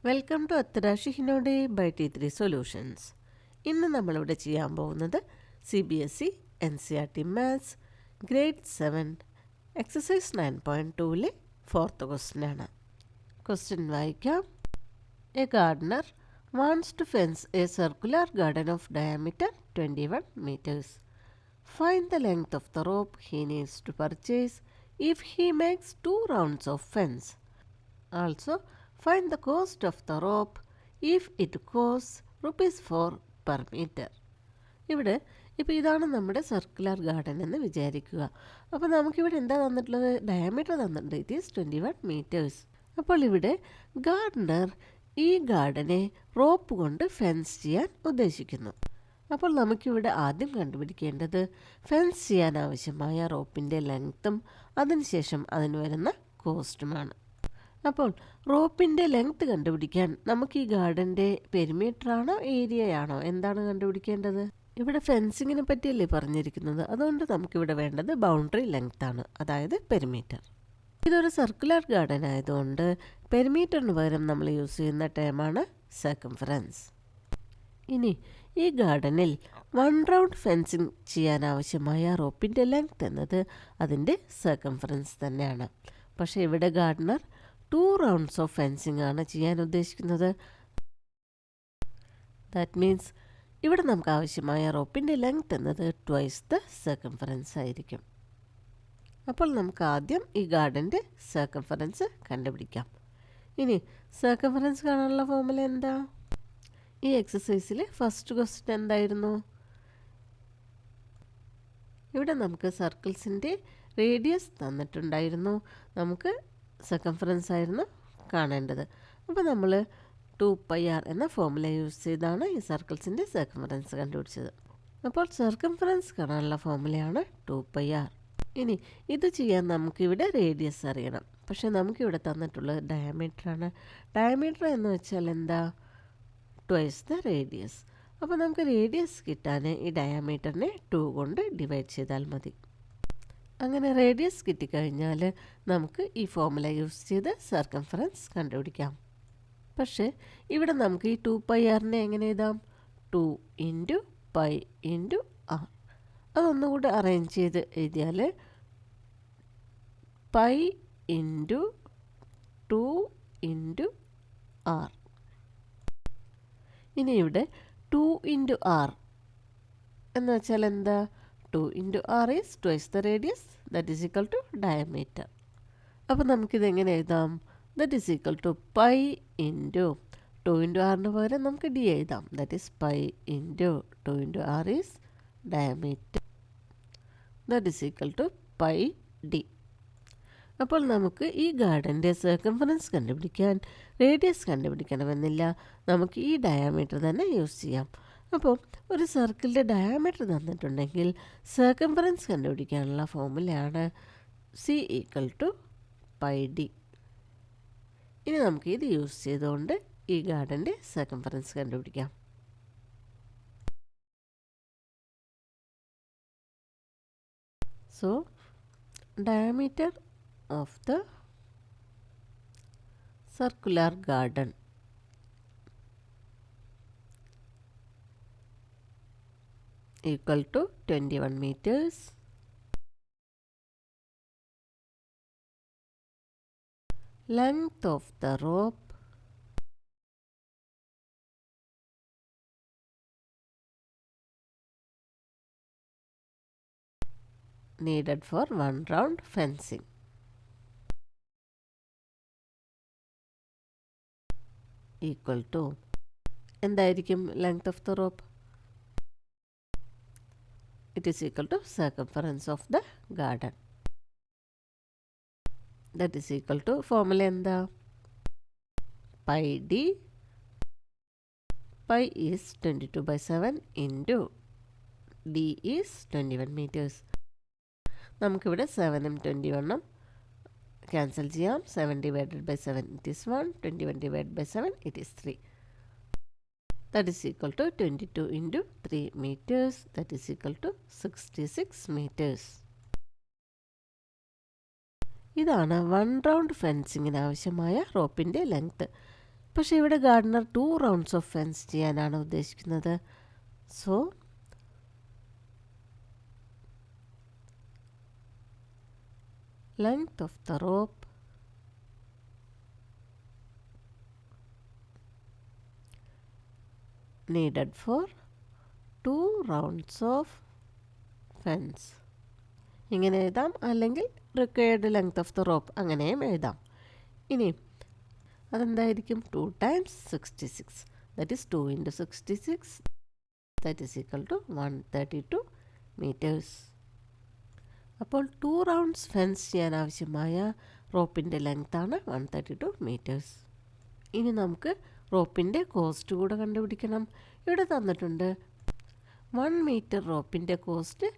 Welcome to അത്തരാശി ഹിനോഡെ by T3 solutions. ഇന്ന് നമ്മളിവിടെ ചെയ്യാൻ പോകുന്നത് CBSE NCERT maths grade 7 exercise 9.2 fourth ക്വസ്റ്റ്യനാണ്. ക്വസ്റ്റ്യൻ വായിക്കാം. A gardener wants to fence a circular garden of diameter 21 meters. Find the length of the rope he needs to purchase if he makes 2 rounds of fence. Also, find the cost of the rope if it costs ₹4 per meter. ഇവിടെ ഇപ്പോൾ ഇതാണ് നമ്മുടെ circular garden എന്ന് വിചാരിക്കുക. അപ്പോൾ നമുക്കിവിടെ എന്താ തന്നിട്ടുള്ളത്? ഡയമീറ്റർ തന്നിട്ടുണ്ട്. It is 21 metres. അപ്പോൾ ഇവിടെ ഗാർഡനർ ഈ ഗാർഡനെ റോപ്പ് കൊണ്ട് ഫെൻസ് ചെയ്യാൻ ഉദ്ദേശിക്കുന്നു. അപ്പോൾ നമുക്കിവിടെ ആദ്യം കണ്ടുപിടിക്കേണ്ടത് ഫെൻസ് ചെയ്യാൻ ആവശ്യമായ റോപ്പിൻ്റെ ലെങ്ത്തും അതിനുശേഷം അതിന് വരുന്ന കോസ്റ്റുമാണ്. അപ്പോൾ റോപ്പിൻ്റെ ലെങ്ത് കണ്ടുപിടിക്കാൻ നമുക്ക് ഈ ഗാർഡൻ്റെ പെരിമീറ്ററാണോ ഏരിയയാണോ എന്താണ് കണ്ടുപിടിക്കേണ്ടത്? ഇവിടെ ഫെൻസിങ്ങിനെ പറ്റിയല്ലേ പറഞ്ഞിരിക്കുന്നത്. അതുകൊണ്ട് നമുക്കിവിടെ വേണ്ടത് ബൗണ്ടറി ലെങ്ത്താണ്, അതായത് പെരിമീറ്റർ. ഇതൊരു സർക്കുലർ ഗാർഡൻ ആയതുകൊണ്ട് പെരിമീറ്ററിന് പകരം നമ്മൾ യൂസ് ചെയ്യുന്ന ടേമാണ് സർക്കംഫറൻസ്. ഇനി ഈ ഗാർഡനിൽ 1 റൗണ്ട് ഫെൻസിങ് ചെയ്യാൻ ആവശ്യമായ റോപ്പിൻ്റെ ലെങ്ത് എന്നത് അതിൻ്റെ സർക്കംഫറൻസ് തന്നെയാണ്. പക്ഷേ ഇവിടെ ഗാർഡനർ 2 റൗണ്ട്സ് ഓഫ് ഫെൻസിങ് ആണ് ചെയ്യാൻ ഉദ്ദേശിക്കുന്നത്. ദാറ്റ് മീൻസ് ഇവിടെ നമുക്ക് ആവശ്യമായ റോപ്പിൻ്റെ ലെങ്ത് എന്നത് ട്വൈസ് ദ സർക്കംഫറൻസ് ആയിരിക്കും. അപ്പോൾ നമുക്ക് ആദ്യം ഈ ഗാർഡൻ്റെ സർക്കംഫറൻസ് കണ്ടുപിടിക്കാം. ഇനി സർക്കംഫറൻസ് കാണാനുള്ള ഫോർമുല എന്താ? ഈ എക്സസൈസിൽ ഫസ്റ്റ് ക്വസ്റ്റ്യൻ എന്തായിരുന്നു? ഇവിടെ നമുക്ക് സർക്കിൾസിൻ്റെ റേഡിയസ് തന്നിട്ടുണ്ടായിരുന്നു. നമുക്ക് സർക്കംഫറൻസ് ആയിരുന്നു കാണേണ്ടത്. അപ്പോൾ നമ്മൾ 2πr എന്ന ഫോർമുല യൂസ് ചെയ്താണ് ഈ സർക്കിൾസിൻ്റെ സർക്കംഫറൻസ് കണ്ടുപിടിച്ചത്. അപ്പോൾ സർക്കംഫറൻസ് കാണാനുള്ള ഫോർമുലയാണ് 2πr. ഇനി ഇത് ചെയ്യാൻ നമുക്കിവിടെ റേഡിയസ് അറിയണം. പക്ഷേ നമുക്കിവിടെ തന്നിട്ടുള്ളത് ഡയമീറ്ററാണ്. ഡയമീറ്റർ എന്ന് വെച്ചാൽ എന്താ? Twice the radius. അപ്പോൾ നമുക്ക് റേഡിയസ് കിട്ടാൻ ഈ ഡയമീറ്ററിനെ 2 കൊണ്ട് ഡിവൈഡ് ചെയ്താൽ മതി. അങ്ങനെ റേഡിയസ് കിട്ടിക്കഴിഞ്ഞാൽ നമുക്ക് ഈ ഫോർമുല യൂസ് ചെയ്ത് സർക്കംഫറൻസ് കണ്ടുപിടിക്കാം. പക്ഷേ ഇവിടെ നമുക്ക് ഈ 2πrനെ എങ്ങനെ എഴുതാം? 2 × π × r. അതൊന്നുകൂടെ അറേഞ്ച് ചെയ്ത് എഴുതിയാൽ π × 2 × r. ഇനി ഇവിടെ 2 × r എന്ന് വെച്ചാൽ എന്താ? 2 × r is twice the radius, that is equal to diameter. അപ്പോൾ നമുക്കിതെങ്ങനെ എഴുതാം? that is equal to π × 2 × rന് പകരം നമുക്ക് d എഴുതാം. that is π × 2 × r is diameter, that is equal to πd. അപ്പോൾ നമുക്ക് ഈ ഗാർഡൻ്റെ സർക്കംഫറൻസ് കണ്ടുപിടിക്കാൻ റേഡിയസ് കണ്ടുപിടിക്കണമെന്നില്ല. നമുക്ക് ഈ ഡയമീറ്റർ തന്നെ യൂസ് ചെയ്യാം. അപ്പോൾ ഒരു സർക്കിളിൻ്റെ ഡയമീറ്റർ തന്നിട്ടുണ്ടെങ്കിൽ സർക്കംഫറൻസ് കണ്ടുപിടിക്കാനുള്ള ഫോർമുലയാണ് C = πd. ഇനി നമുക്ക് ഇത് യൂസ് ചെയ്തുകൊണ്ട് ഈ ഗാർഡൻ്റെ സർക്കംഫറൻസ് കണ്ടുപിടിക്കാം. So diameter of the circular garden equal to 21 meters. Length of the rope needed for 1 round fencing equal to എന്തായിരിക്കും length of the rope? It is equal to circumference of the garden. That is equal to formula എന്താ? πd. Pi is 22/7 into d is 21 meters. നമുക്കിവിടെ 7ഉം 21ഉം cancel ചെയ്യാം. 7 / 7 it is 1, 21 / 7 it is 3. That is equal to 22 × 3 meters. That is equal to 66 meters. ഇതാണ് 1 round ഫെൻസിങ്ങിന് ആവശ്യമായ റോപ്പിൻ്റെ length. പക്ഷേ ഇവിടെ Gardner 2 rounds of fence ചെയ്യാനാണ് ഉദ്ദേശിക്കുന്നത്. So length of the rope needed for 2 rounds of fence. ഇങ്ങനെ എഴുതാം, അല്ലെങ്കിൽ required length of the rope അങ്ങനെയും എഴുതാം. ഇനി അതെന്തായിരിക്കും? 2 times 66, that is 2 into 66, that is equal to 132 meters. അപ്പോൾ 2 റൗണ്ട്സ് ഫെൻസ് ചെയ്യാൻ ആവശ്യമായ റോപ്പിൻ്റെ ലെങ്ത്താണ് 132 meters. ഇനി നമുക്ക് റോപ്പിൻ്റെ കോസ്റ്റ് കൂടെ കണ്ടുപിടിക്കണം. ഇവിടെ തന്നിട്ടുണ്ട് 1 meter റോപ്പിൻ്റെ കോസ്റ്റ്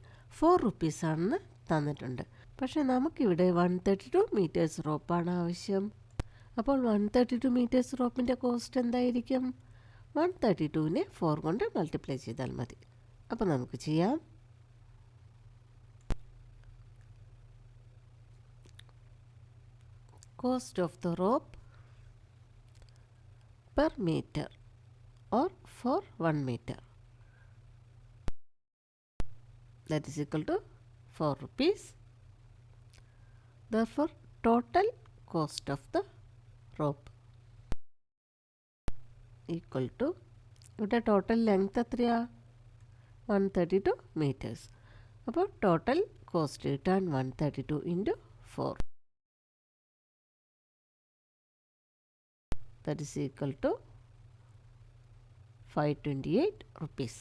4 rupees ആണെന്ന് തന്നിട്ടുണ്ട്. പക്ഷേ നമുക്കിവിടെ 132 meters റോപ്പാണ് ആവശ്യം. അപ്പോൾ 132 meters റോപ്പിൻ്റെ കോസ്റ്റ് എന്തായിരിക്കും? 132നെ 4 കൊണ്ട് മൾട്ടിപ്ലൈ ചെയ്താൽ മതി. അപ്പോൾ നമുക്ക് ചെയ്യാം. Cost of the rope per meter or for 1 meter, that is equal to 4 rupees. Therefore total cost of the rope equal to, ഇവിടെ ടോട്ടൽ ലെങ്ത് എത്രയാ? 132 meters. അപ്പോൾ ടോട്ടൽ കോസ്റ്റ് കിട്ടാൻ 132 into 4, that is equal to 528 rupees.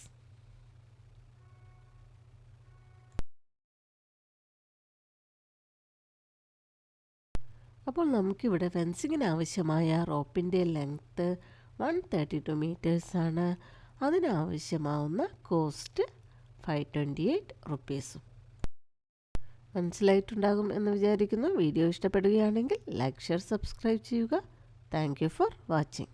അപ്പോൾ നമുക്കിവിടെ ഫെൻസിങ്ങിന് ആവശ്യമായ റോപ്പിൻ്റെ length 132 meters ആണ്. അതിനാവശ്യമാവുന്ന cost 528 rupees. മനസ്സിലായിട്ടുണ്ടാകും എന്ന് വിചാരിക്കുന്നു. വീഡിയോ ഇഷ്ടപ്പെടുകയാണെങ്കിൽ ലൈക്ക്, ഷെയർ, സബ്സ്ക്രൈബ് ചെയ്യുക. Thank you for watching.